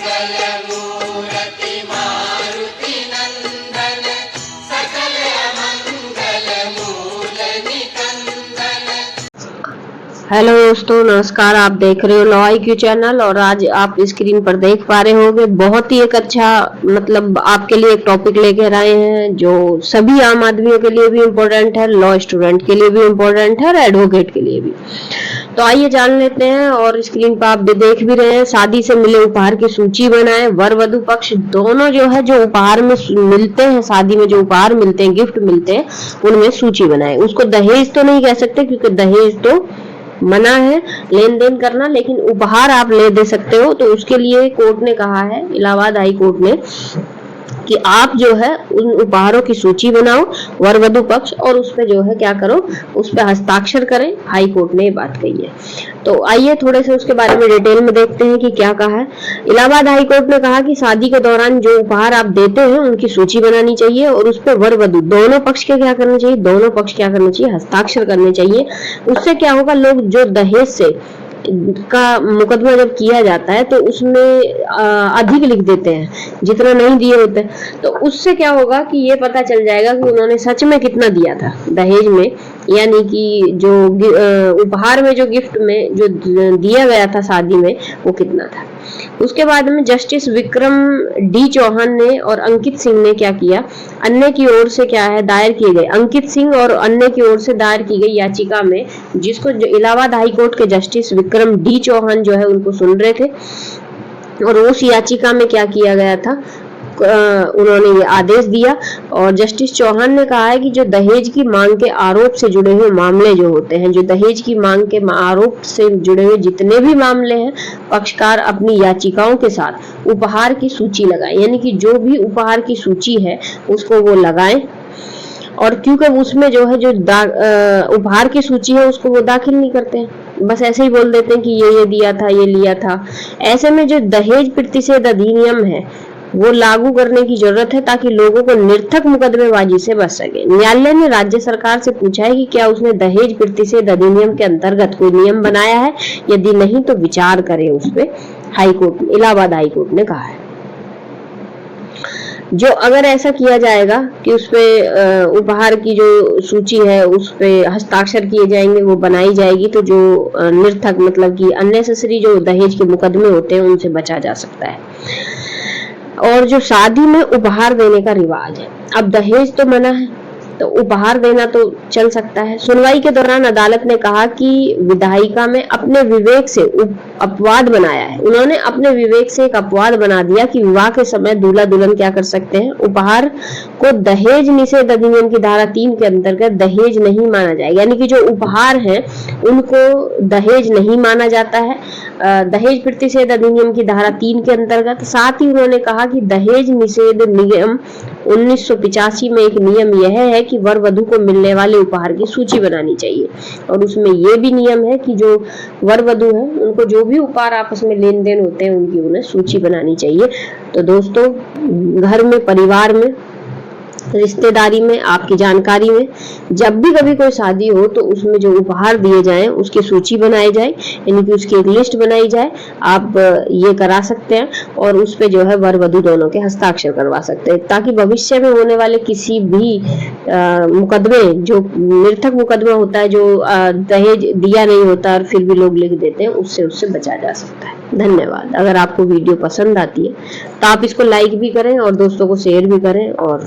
मंगलमूर्ति मारुति नंदन सकल मंगल मूल निकंदन। हेलो दोस्तों, नमस्कार। आप देख रहे हो लॉ IQ चैनल और आज आप स्क्रीन पर देख पा रहे होंगे बहुत ही एक अच्छा आपके लिए एक टॉपिक लेकर आए हैं जो सभी आम आदमियों के लिए भी इम्पोर्टेंट है, लॉ स्टूडेंट के लिए भी इम्पोर्टेंट है और एडवोकेट के लिए भी। तो आइए जान लेते हैं। और स्क्रीन पर आप देख भी रहे हैं, शादी से मिले उपहार की सूची बनाएं। वर वधु पक्ष दोनों जो है जो उपहार में मिलते हैं, शादी में जो उपहार मिलते हैं, गिफ्ट मिलते हैं, उनमें सूची बनाएं। उसको दहेज तो नहीं कह सकते क्योंकि दहेज तो मना है लेन देन करना, लेकिन उपहार आप ले दे सकते हो। तो उसके लिए कोर्ट ने कहा है, इलाहाबाद हाई कोर्ट ने, कि आप जो है उन उपहारों की सूची बनाओ वर वधु पक्ष, और उस पे जो है क्या करो, उस पे हस्ताक्षर करें। हाई कोर्ट ने ये बात कही है। तो आइए थोड़े से उसके बारे में डिटेल में देखते हैं कि क्या कहा है। इलाहाबाद हाई कोर्ट ने कहा कि शादी के दौरान जो उपहार आप देते हैं उनकी सूची बनानी चाहिए और उस पे वर वधु दोनों पक्ष के क्या करना चाहिए, दोनों पक्ष क्या करना चाहिए, हस्ताक्षर करने चाहिए। उससे क्या होगा, लोग जो दहेज से का मुकदमा जब किया जाता है तो उसमें अधिक लिख देते हैं जितना नहीं दिए होते। तो उससे क्या होगा कि ये पता चल जाएगा कि उन्होंने सच में कितना दिया था दहेज में, यानी कि जो उपहार में, जो गिफ्ट में जो दिया गया था शादी में, वो कितना था। उसके बाद में जस्टिस विक्रम डी चौहान ने और अंकित सिंह ने क्या किया, अन्य की ओर से क्या है दायर किए गए, अंकित सिंह और अन्य की ओर से दायर की गई याचिका में, जिसको इलाहाबाद हाई कोर्ट के जस्टिस विक्रम डी चौहान जो है उनको सुन रहे थे। और उस याचिका में क्या किया गया था, उन्होंने ये आदेश दिया और जस्टिस चौहान ने कहा है कि जो दहेज की मांग के आरोप से जुड़े हुए मामले जो होते हैं, जो दहेज की मांग के आरोप से जुड़े हुए जितने भी मामले हैं, पक्षकार अपनी याचिकाओं के साथ उपहार की सूची लगाएं, यानी कि जो भी उपहार की सूची है उसको वो लगाएं। और क्योंकि उसमें जो है जो उपहार की सूची है उसको वो दाखिल नहीं करते हैं, बस ऐसे ही बोल देते हैं कि ये दिया था, ये लिया था। ऐसे में जो दहेज प्रतिषेध अधिनियम है वो लागू करने की जरूरत है ताकि लोगों को निरर्थक मुकदमेबाजी से बच सके। न्यायालय ने राज्य सरकार से पूछा है कि क्या उसने दहेज प्रतिषेध अधिनियम के अंतर्गत कोई नियम बनाया है, यदि नहीं तो विचार करे उस पे। High court, Allahabad high court ने कहा है जो अगर ऐसा किया जाएगा कि उस पे उपहार की जो सूची है उस पे हस्ताक्षर किए जाएंगे, वो बनाई जाएगी, तो जो निरर्थक मतलब कि अननेसेसरी जो दहेज के मुकदमे होते हैं उनसे बचा जा सकता है। और जो शादी में उपहार देने का रिवाज है, अब दहेज तो मना है तो उपहार देना तो चल सकता है। सुनवाई के दौरान अदालत ने कहा कि विधायिका में अपने विवेक से अपवाद बनाया है। उन्होंने अपने विवेक से एक अपवाद बना दिया कि विवाह के समय दूल्हा दुल्हन क्या कर सकते हैं, उपहार को दहेज निषेध अधिनियम की धारा 3 के अंतर्गत दहेज नहीं माना जाएगा, यानी कि जो उपहार है उनको दहेज नहीं माना जाता है दहेज प्रतिषेध अधिनियम की धारा 3 के अंतर्गत। साथ ही उन्होंने कहा कि दहेज निषेध नियम 1985 में एक नियम यह है कि वर वधु को मिलने वाले उपहार की सूची बनानी चाहिए, और उसमें यह भी नियम है कि जो वर वधु है उनको जो भी उपहार आपस में लेन देन होते हैं उनकी उन्हें सूची बनानी चाहिए। तो दोस्तों, घर में, परिवार में, रिश्तेदारी में, आपकी जानकारी में जब भी कभी कोई शादी हो तो उसमें जो उपहार दिए जाएं उसकी सूची बनाई जाए, यानी कि उसकी एक लिस्ट बनाई जाए। आप ये करा सकते हैं और उस पे जो है वर वधु दोनों के हस्ताक्षर करवा सकते हैं, ताकि भविष्य में होने वाले किसी भी मुकदमे, जो निरर्थक मुकदमा होता है, जो दहेज दिया नहीं होता और फिर भी लोग लिख देते हैं, उससे बचा जा सकता है। धन्यवाद। अगर आपको वीडियो पसंद आती है तो आप इसको लाइक भी करें और दोस्तों को शेयर भी करें और